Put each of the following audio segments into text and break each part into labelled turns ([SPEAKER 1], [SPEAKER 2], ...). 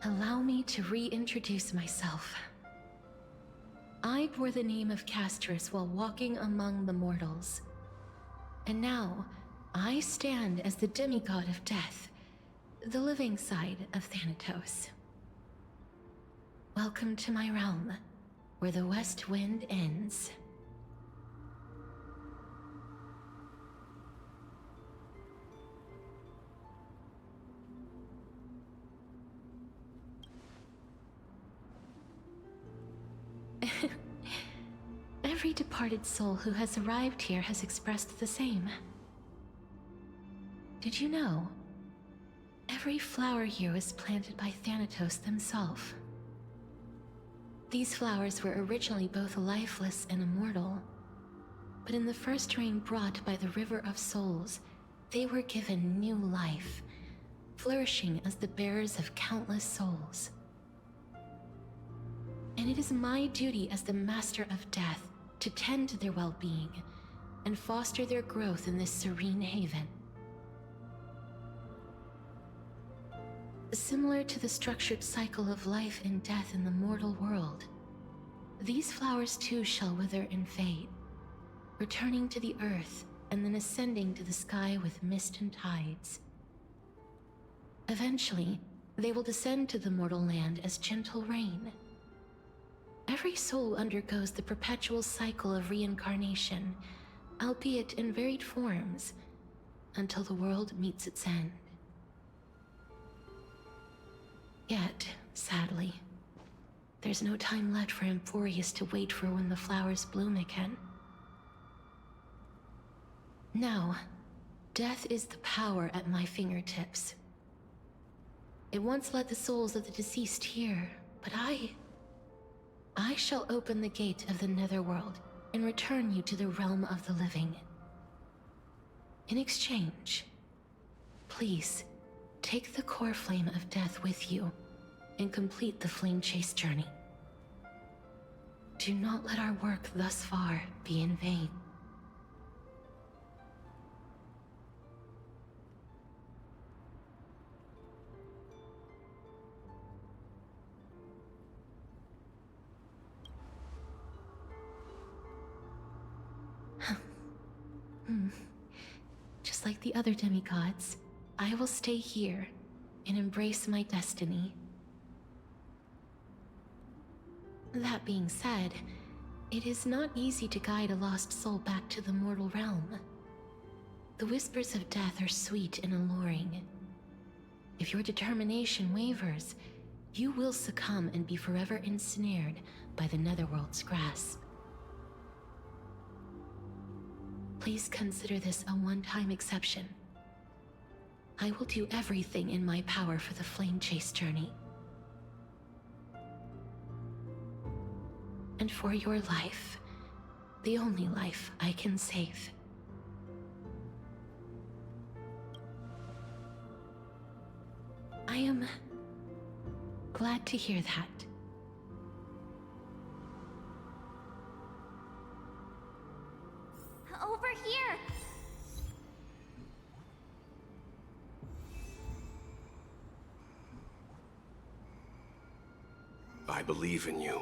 [SPEAKER 1] Allow me to reintroduce myself. I bore the name of Castris while walking among the mortals. And now, I stand as the demigod of death, the living side of Thanatos. Welcome to my realm, where the west wind ends. Every departed soul who has arrived here has expressed the same. Did you know? Every flower here was planted by Thanatos themselves. These flowers were originally both lifeless and immortal, but in the first rain brought by the River of Souls, they were given new life, flourishing as the bearers of countless souls. And it is my duty as the Master of Death to tend to their well-being and foster their growth in this serene haven. Similar to the structured cycle of life and death in the mortal world, these flowers too shall wither and fade, returning to the earth and then ascending to the sky with mist and tides. Eventually, they will descend to the mortal land as gentle rain. Every soul undergoes the perpetual cycle of reincarnation, albeit in varied forms, until the world meets its end. Yet, sadly, there's no time left for Emphorius to wait for when the flowers bloom again. Now, death is the power at my fingertips. It once led the souls of the deceased here, but I shall open the gate of the netherworld and return you to the realm of the living. In exchange, please, take the core flame of death with you and complete the flame chase journey. Do not let our work thus far be in vain. Just like the other demigods, I will stay here and embrace my destiny. That being said, it is not easy to guide a lost soul back to the mortal realm. The whispers of death are sweet and alluring. If your determination wavers, you will succumb and be forever ensnared by the netherworld's grasp. Please consider this a one-time exception. I will do everything in my power for the flame chase journey. And for your life, the only life I can save. I am glad to hear that.
[SPEAKER 2] Over here!
[SPEAKER 3] I believe in you.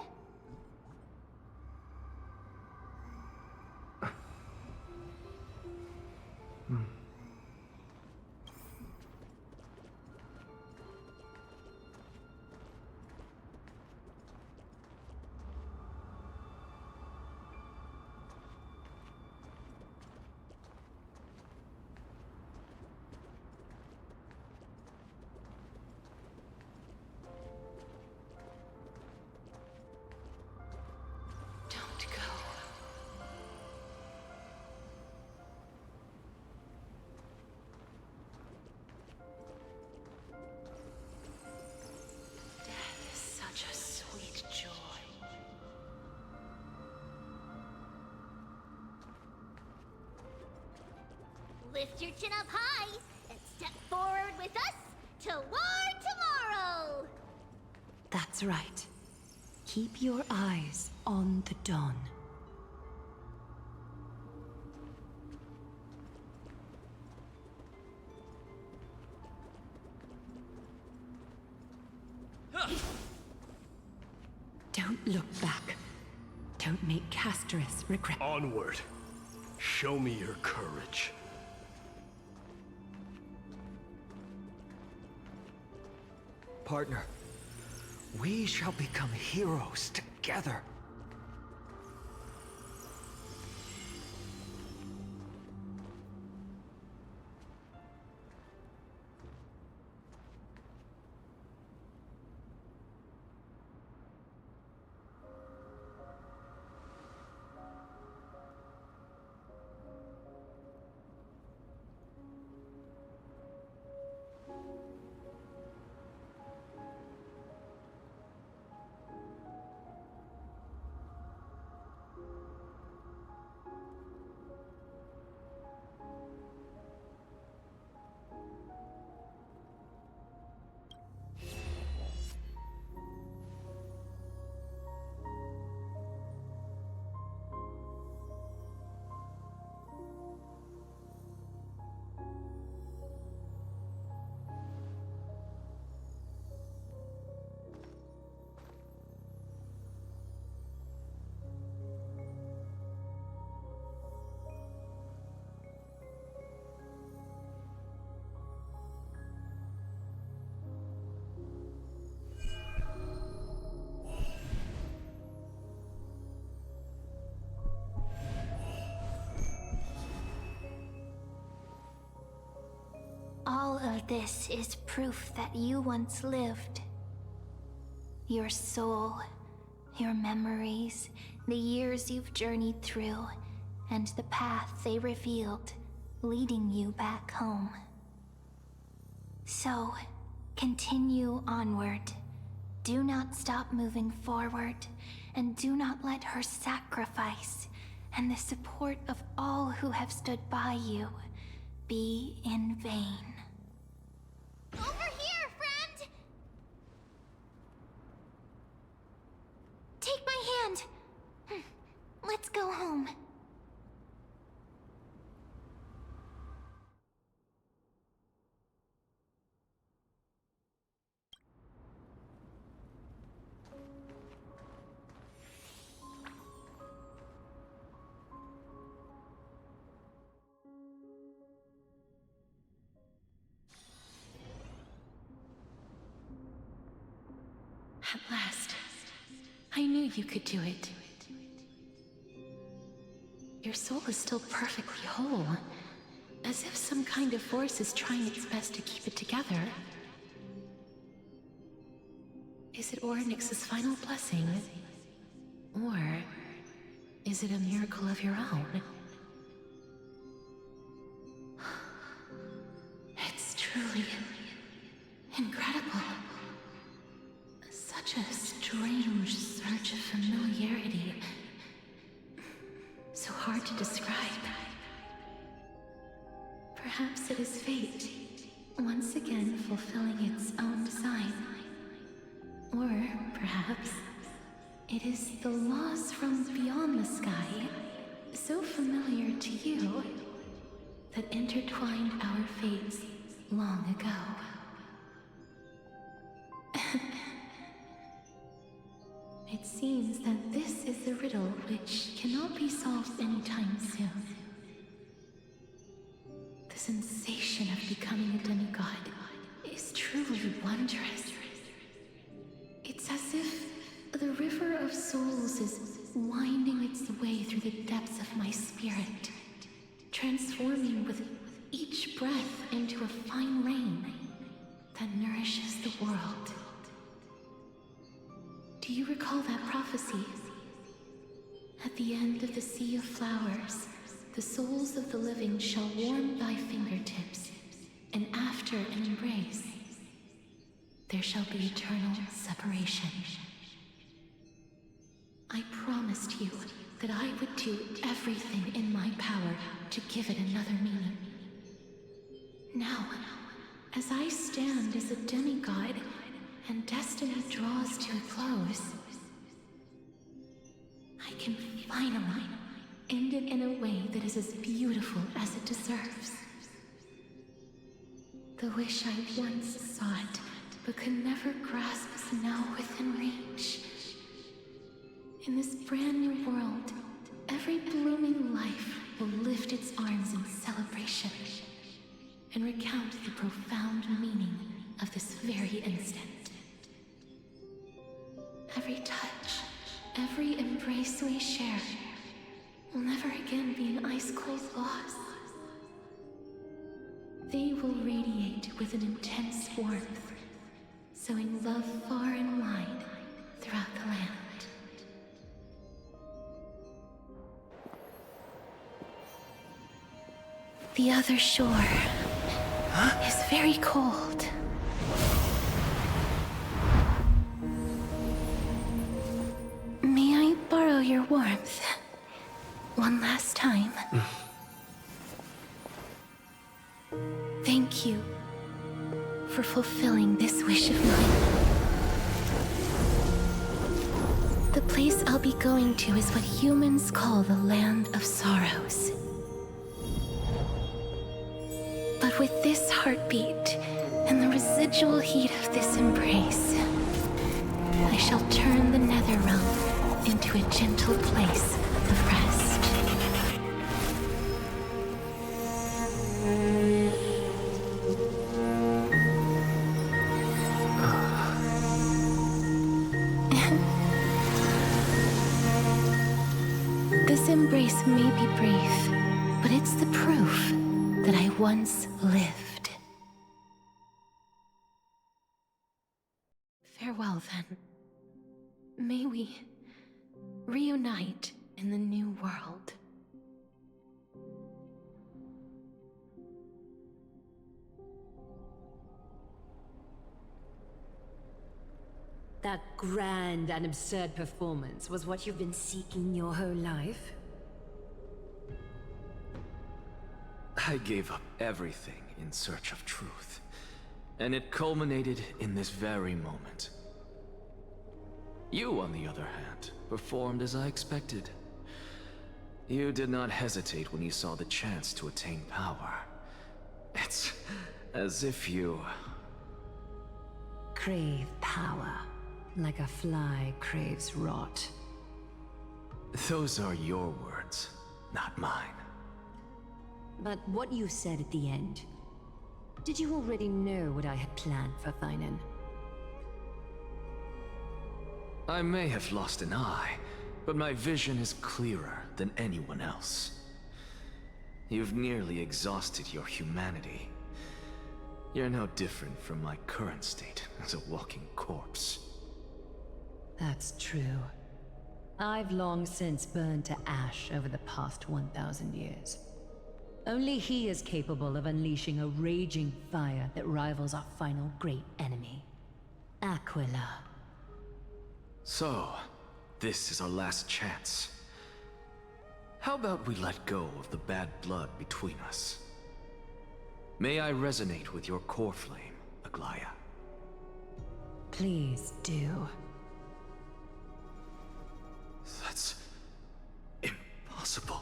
[SPEAKER 1] Don't go. Death is such a sweet joy.
[SPEAKER 2] Lift your chin up high and step forward with us toward tomorrow!
[SPEAKER 4] That's right. Keep your eyes on the dawn. Don't look back. Don't make Casterus regret.
[SPEAKER 5] Onward. Show me your courage.
[SPEAKER 6] Partner, we shall become heroes together.
[SPEAKER 2] All of this is proof that you once lived. Your soul, your memories, the years you've journeyed through, and the path they revealed, leading you back home. So, continue onward. Do not stop moving forward, and do not let her sacrifice and the support of all who have stood by you be in vain. Over here, friend! Take my hand! Let's go home.
[SPEAKER 1] At last, I knew you could do it. Your soul is still perfectly whole, as if some kind of force is trying its best to keep it together. Is it Ornyx's final blessing? Or is it a miracle of your own? It's truly incredible. Such a strange surge of familiarity. So hard to describe. Perhaps it is fate, once again fulfilling its own design. Or perhaps it is the laws from beyond the sky, so familiar to you, that intertwined our fates long ago. It seems that this is the riddle which cannot be solved anytime soon. The sensation of becoming a demigod is truly wondrous. It's as if the river of souls is winding its way through the depths of my spirit, transforming with each breath into a fine rain that nourishes the world. Do you recall that prophecy? At the end of the sea of flowers, the souls of the living shall warm thy fingertips, and after an embrace, there shall be eternal separation. I promised you that I would do everything in my power to give it another meaning. Now, as I stand as a demigod, and destiny draws to a close, I can finally end it in a way that is as beautiful as it deserves. The wish I once sought but could never grasp snow within reach. In this brand new world, every blooming life will lift its arms in celebration and recount the profound meaning of this very instant. Every touch, every embrace we share will never again be an ice-cold loss. They will radiate with an intense warmth, sowing love far and wide throughout the land. The other shore is very cold. May I borrow your warmth one last time? Thank you for fulfilling this wish of mine. The place I'll be going to is what humans call the Land of Sorrows. But with this heartbeat and the residual heat of this embrace, I shall turn the nether realm into a gentle place of rest. This embrace may be brief, but it's the proof that I once lived. Farewell, then. May we reunite in the new world.
[SPEAKER 4] That grand and absurd performance was what you've been seeking your whole life?
[SPEAKER 3] I gave up everything in search of truth, and it culminated in this very moment. You, on the other hand, performed as I expected. You did not hesitate when you saw the chance to attain power. It's as if you...
[SPEAKER 4] Crave power, like a fly craves rot.
[SPEAKER 3] Those are your words, not mine.
[SPEAKER 4] But what you said at the end, did you already know what I had planned for Thainan?
[SPEAKER 3] I may have lost an eye, but my vision is clearer than anyone else. You've nearly exhausted your humanity. You're no different from my current state as a walking corpse.
[SPEAKER 4] That's true. I've long since burned to ash over the past 1,000 years. Only he is capable of unleashing a raging fire that rivals our final great enemy, Aquila.
[SPEAKER 3] So, this is our last chance. How about we let go of the bad blood between us? May I resonate with your core flame, Aglaya?
[SPEAKER 4] Please do.
[SPEAKER 3] That's... impossible.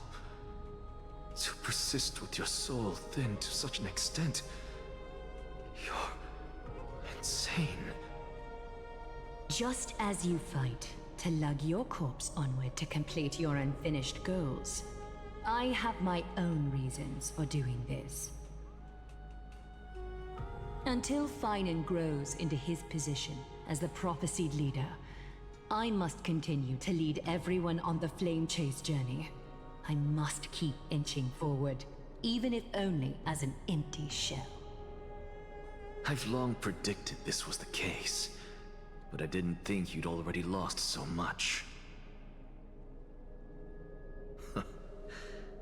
[SPEAKER 3] To persist with your soul thinned to such an extent... You're... insane.
[SPEAKER 4] Just as you fight to lug your corpse onward to complete your unfinished goals, I have my own reasons for doing this. Until Thainan grows into his position as the prophesied leader, I must continue to lead everyone on the flame chase journey. I must keep inching forward, even if only as an empty shell.
[SPEAKER 3] I've long predicted this was the case, but I didn't think you'd already lost so much.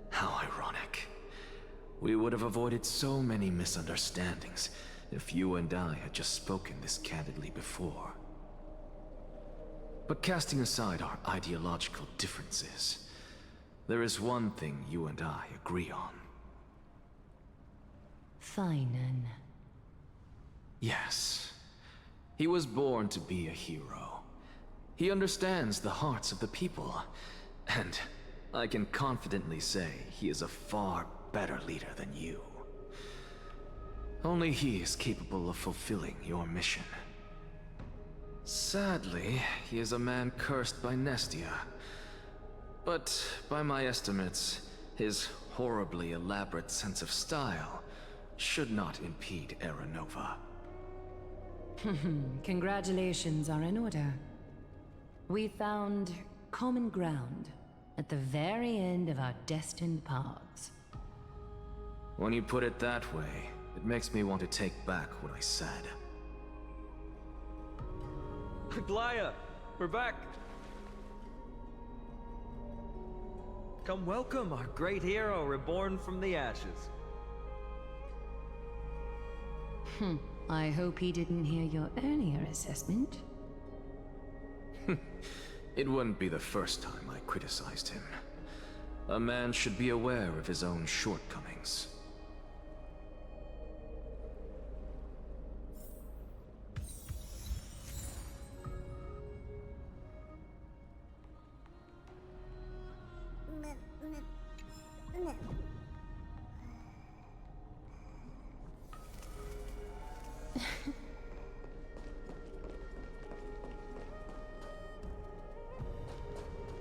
[SPEAKER 3] How ironic. We would have avoided so many misunderstandings if you and I had just spoken this candidly before. But casting aside our ideological differences, there is one thing you and I agree on.
[SPEAKER 4] Thainan.
[SPEAKER 3] Yes. He was born to be a hero. He understands the hearts of the people, and I can confidently say he is a far better leader than you. Only he is capable of fulfilling your mission. Sadly, he is a man cursed by Nestia. But by my estimates, his horribly elaborate sense of style should not impede Era Nova.
[SPEAKER 4] Congratulations are in order. We found common ground at the very end of our destined paths.
[SPEAKER 3] When you put it that way, it makes me want to take back what I said.
[SPEAKER 6] Glaya, we're back. Come welcome our great hero reborn from the ashes.
[SPEAKER 4] I hope he didn't hear your earlier assessment.
[SPEAKER 3] It wouldn't be the first time I criticized him. A man should be aware of his own shortcomings.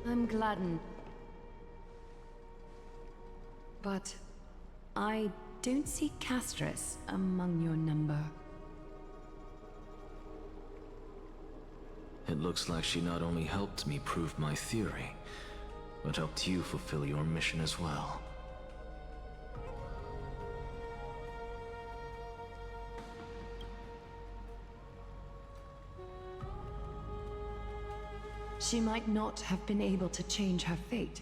[SPEAKER 4] I'm gladdened. But I don't see Castris among your number.
[SPEAKER 3] It looks like she not only helped me prove my theory, but helped you fulfill your mission as well.
[SPEAKER 4] She might not have been able to change her fate,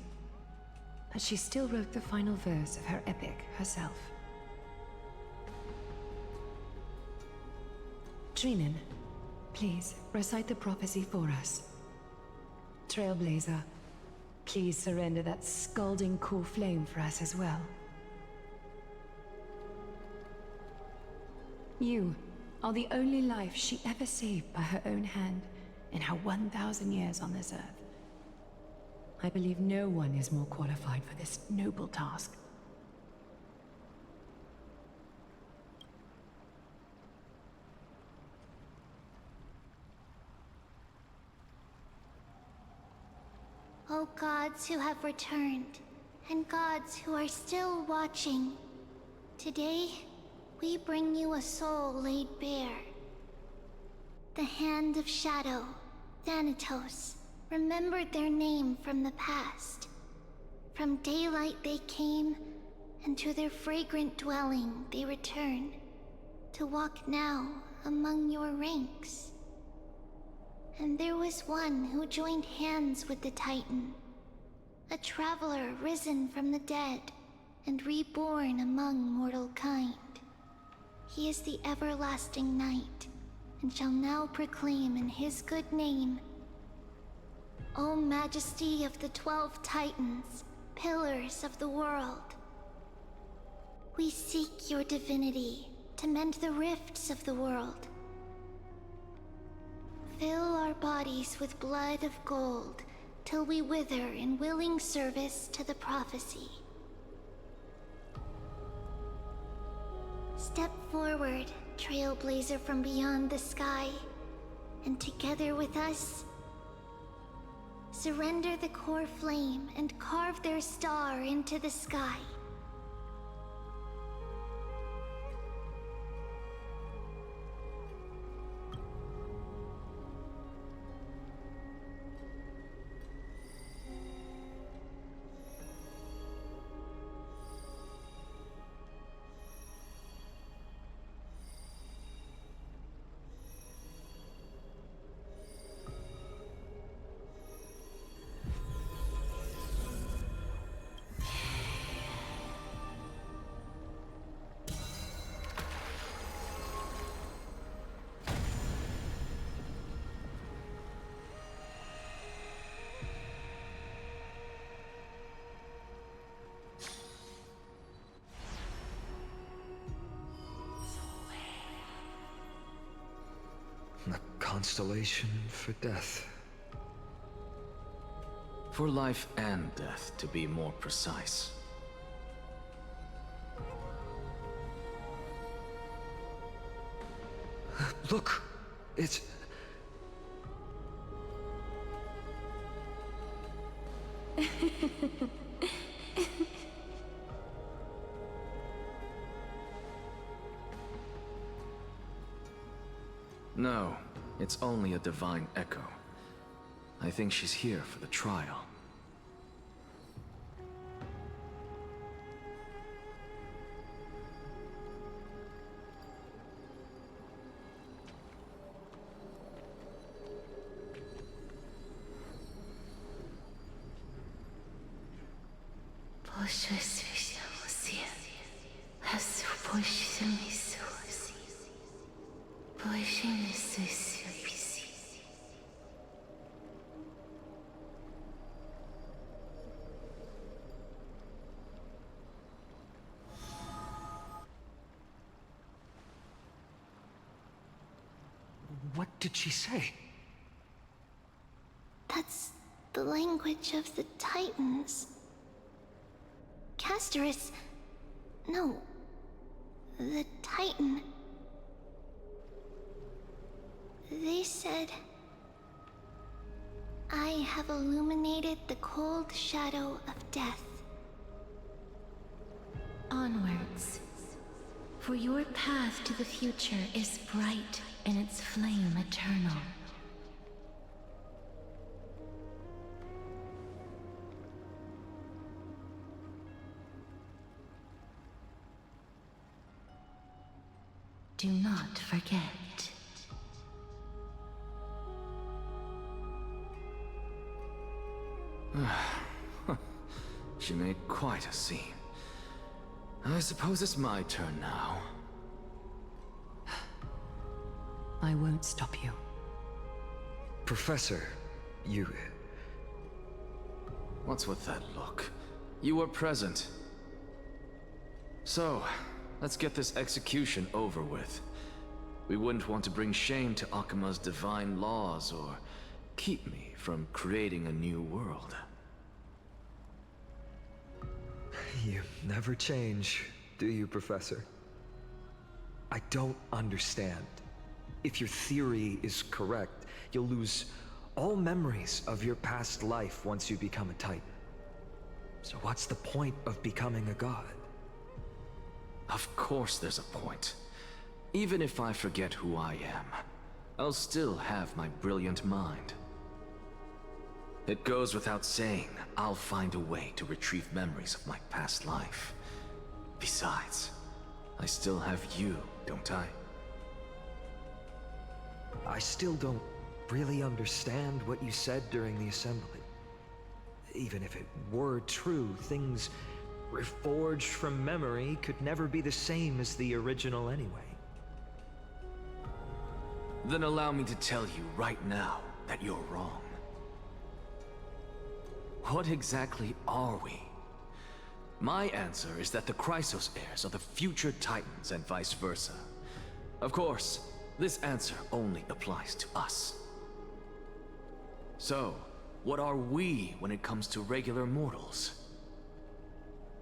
[SPEAKER 4] but she still wrote the final verse of her epic herself. Trinen, please recite the prophecy for us. Trailblazer, please surrender that scalding cool flame for us as well. You are the only life she ever saved by her own hand in her 1,000 years on this earth. I believe no one is more qualified for this noble task.
[SPEAKER 2] O gods who have returned, and gods who are still watching, today we bring you a soul laid bare. The Hand of Shadow, Thanatos, remembered their name from the past. From daylight they came, and to their fragrant dwelling they return, to walk now among your ranks. And there was one who joined hands with the Titan, a traveler risen from the dead and reborn among mortal kind. He is the everlasting night, and shall now proclaim in his good name, O Majesty of the 12 Titans, pillars of the world, we seek your divinity to mend the rifts of the world. Fill our bodies with blood of gold, till we wither in willing service to the prophecy. Step forward, Trailblazer from beyond the sky, and together with us, surrender the core flame and carve their star into the sky.
[SPEAKER 6] A constellation for death.
[SPEAKER 3] For life and death, to be more precise.
[SPEAKER 6] Look! It's...
[SPEAKER 3] No, it's only a divine echo. I think she's here for the trial.
[SPEAKER 5] What did she say?
[SPEAKER 2] That's the language of the Titans. Castorus... No. The Titan. They said... I have illuminated the cold shadow of death.
[SPEAKER 1] Onwards. For your path to the future is bright and its flame eternal. Do not forget.
[SPEAKER 3] She made quite a scene. I suppose it's my turn now.
[SPEAKER 4] I won't stop you.
[SPEAKER 5] Professor, you...
[SPEAKER 3] What's with that look? You were present. So, let's get this execution over with. We wouldn't want to bring shame to Akuma's divine laws or keep me from creating a new world.
[SPEAKER 5] You never change, do you, Professor? I don't understand. If your theory is correct, you'll lose all memories of your past life once you become a Titan. So what's the point of becoming a god?
[SPEAKER 3] Of course there's a point. Even if I forget who I am, I'll still have my brilliant mind. It goes without saying, I'll find a way to retrieve memories of my past life. Besides, I still have you, don't I?
[SPEAKER 5] I still don't really understand what you said during the assembly. Even if it were true, things reforged from memory could never be the same as the original anyway.
[SPEAKER 3] Then allow me to tell you right now that you're wrong. What exactly are we? My answer is that the Chrysos heirs are the future Titans and vice versa. Of course, this answer only applies to us. So, what are we when it comes to regular mortals?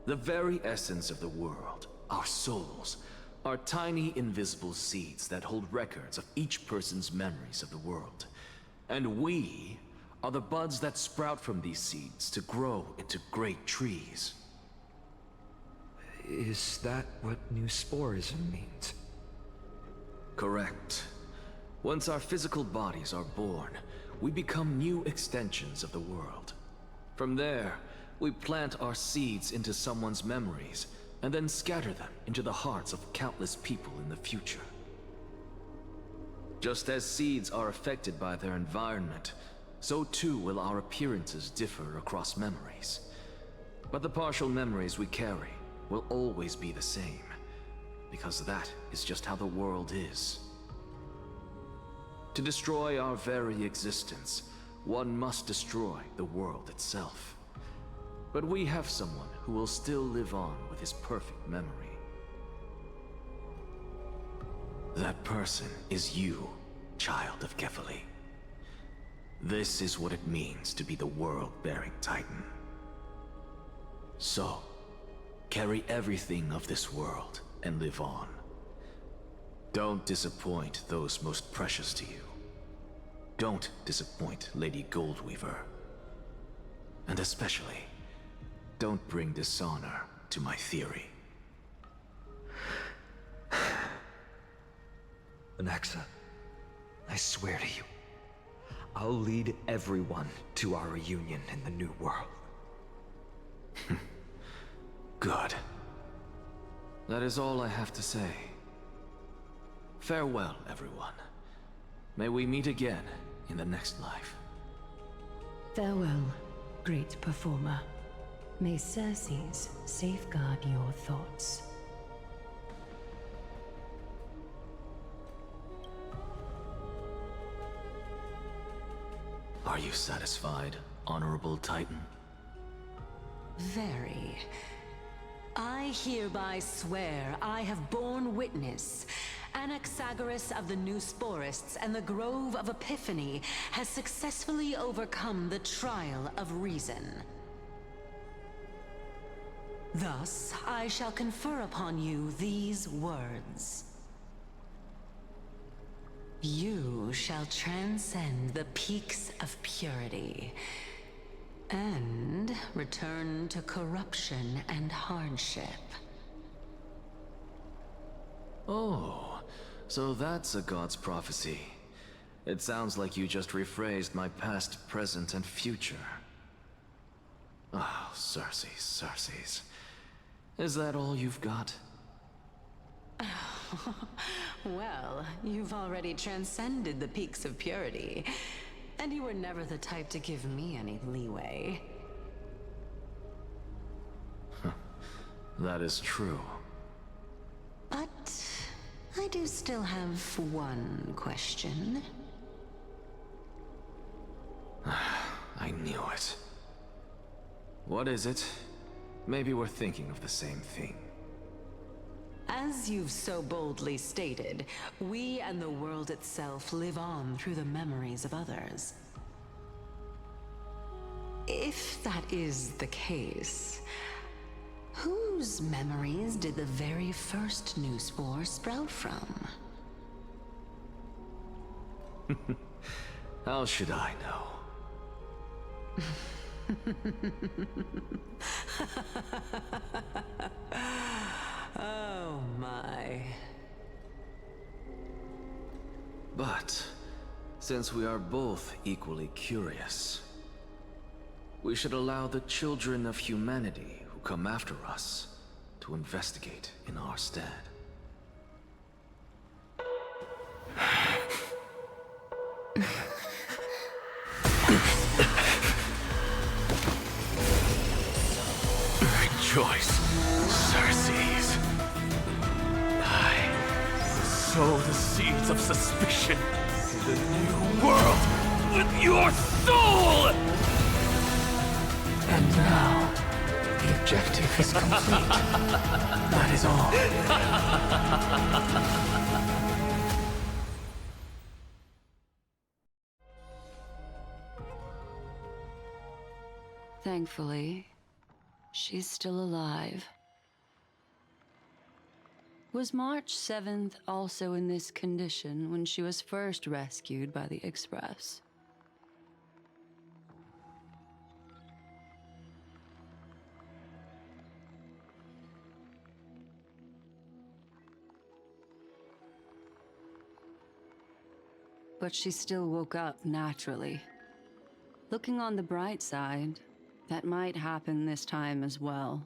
[SPEAKER 3] The very essence of the world, our souls, are tiny invisible seeds that hold records of each person's memories of the world. And we are the buds that sprout from these seeds to grow into great trees.
[SPEAKER 5] Is that what new sporism means?
[SPEAKER 3] Correct. Once our physical bodies are born, we become new extensions of the world. From there, we plant our seeds into someone's memories, and then scatter them into the hearts of countless people in the future. Just as seeds are affected by their environment, so too will our appearances differ across memories. But the partial memories we carry will always be the same, because that is just how the world is. To destroy our very existence, one must destroy the world itself. But we have someone who will still live on with his perfect memory. That person is you, child of Kefali. This is what it means to be the world-bearing Titan. So, carry everything of this world and live on. Don't disappoint those most precious to you. Don't disappoint Lady Goldweaver. And especially, don't bring dishonor to my theory.
[SPEAKER 5] Anaxa, I swear to you, I'll lead everyone to our reunion in the new world.
[SPEAKER 3] Good. That is all I have to say. Farewell, everyone. May we meet again in the next life.
[SPEAKER 4] Farewell, great performer. May Circes safeguard your thoughts.
[SPEAKER 3] Are you satisfied, Honorable Titan?
[SPEAKER 7] Very. I hereby swear I have borne witness. Anaxagoras of the New Sporists and the Grove of Epiphany has successfully overcome the trial of reason. Thus, I shall confer upon you these words. You shall transcend the peaks of purity and return to corruption and hardship.
[SPEAKER 3] Oh, so that's a god's prophecy. It sounds like you just rephrased my past, present, and future. Oh, Circes. Is that all you've got?
[SPEAKER 7] Well, you've already transcended the peaks of purity, and you were never the type to give me any leeway.
[SPEAKER 3] That is true.
[SPEAKER 7] But I do still have one question.
[SPEAKER 3] I knew it. What is it? Maybe we're thinking of the same thing.
[SPEAKER 7] As you've so boldly stated, we and the world itself live on through the memories of others. If that is the case, whose memories did the very first new spore sprout from?
[SPEAKER 3] How should I know?
[SPEAKER 7] Oh my.
[SPEAKER 3] But, since we are both equally curious, we should allow the children of humanity who come after us to investigate in our stead. Rejoice, Circes. I sow the seeds of suspicion in the new world with your soul! And now, the objective is complete. That is all.
[SPEAKER 7] Thankfully, she's still alive. Was March 7th also in this condition when she was first rescued by the Express? But she still woke up naturally. Looking on the bright side, that might happen this time as well.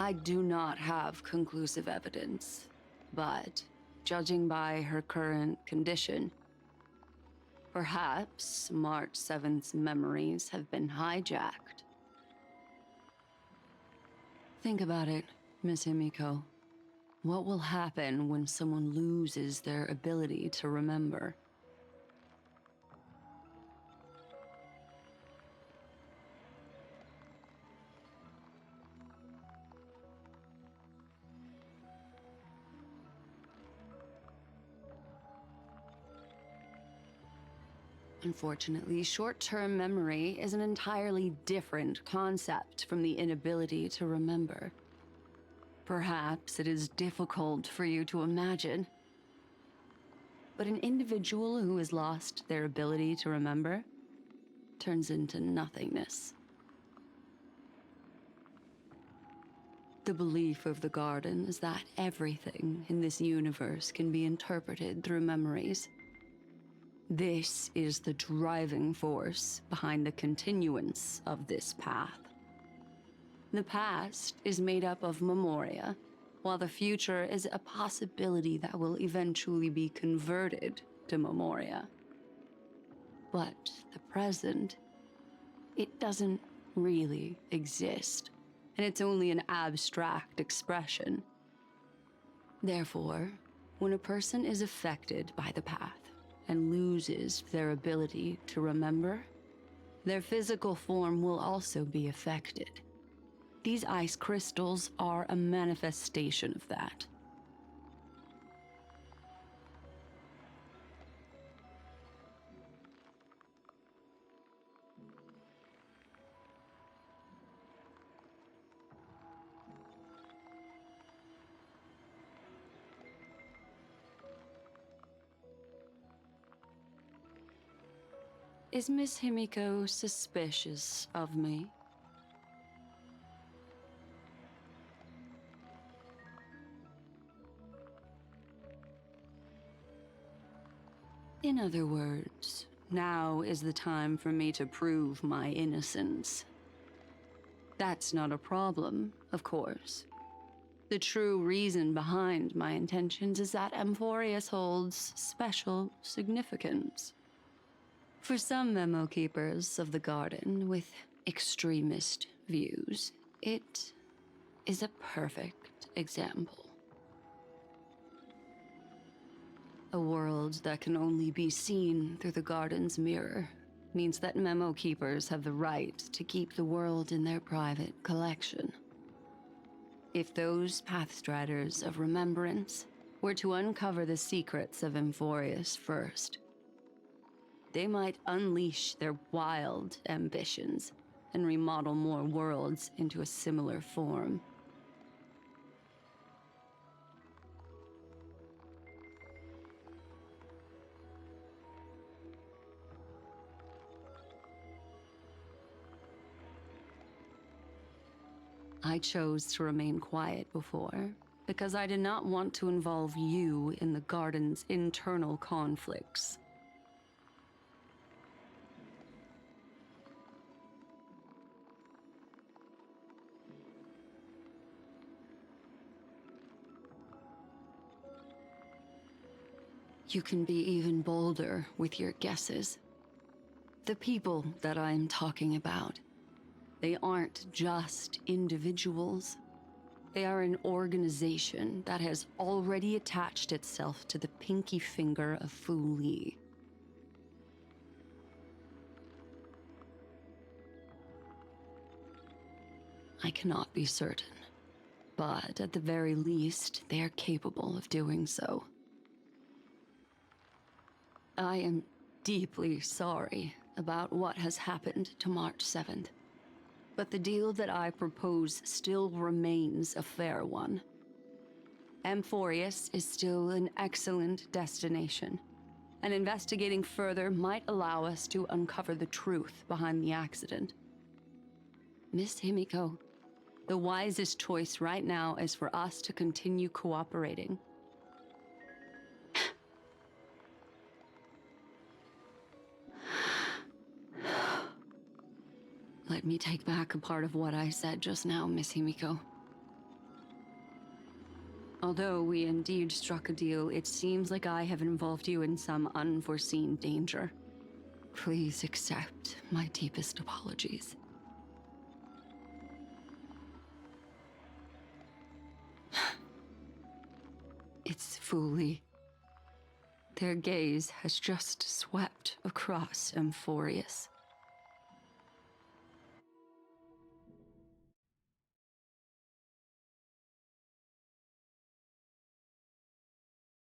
[SPEAKER 7] I do not have conclusive evidence, but judging by her current condition, perhaps March 7th's memories have been hijacked. Think about it, Miss Himiko. What will happen when someone loses their ability to remember? Unfortunately, short-term memory is an entirely different concept from the inability to remember. Perhaps it is difficult for you to imagine,
[SPEAKER 8] But an individual who has lost their ability to remember turns into nothingness. The belief of the Garden is that everything in this universe can be interpreted through memories. This is the driving force behind the continuance of this path. The past is made up of memoria, while the future is a possibility that will eventually be converted to memoria. But the present, it doesn't really exist, and it's only an abstract expression. Therefore, when a person is affected by the path and loses their ability to remember, their physical form will also be affected. These ice crystals are a manifestation of that. Is Miss Himiko suspicious of me? In other words, now is the time for me to prove my innocence. That's not a problem, of course. The true reason behind my intentions is that Amphorius holds special significance. For some memo keepers of the Garden with extremist views, it is a perfect example. A world that can only be seen through the Garden's mirror means that memo keepers have the right to keep the world in their private collection. If those Pathstriders of Remembrance were to uncover the secrets of Amphorius first, they might unleash their wild ambitions and remodel more worlds into a similar form. I chose to remain quiet before, because I did not want to involve you in the Garden's internal conflicts. You can be even bolder with your guesses. The people that I am talking about, they aren't just individuals. They are an organization that has already attached itself to the pinky finger of Fu Li. I cannot be certain, but at the very least, they are capable of doing so. I am deeply sorry about what has happened to March 7th. But the deal that I propose still remains a fair one. Amphorius is still an excellent destination, and investigating further might allow us to uncover the truth behind the accident. Miss Himiko, the wisest choice right now is for us to continue cooperating. Let me take back a part of what I said just now, Miss Himiko. Although we indeed struck a deal, it seems like I have involved you in some unforeseen danger. Please accept my deepest apologies. It's Fu Li. Their gaze has just swept across Amphorius.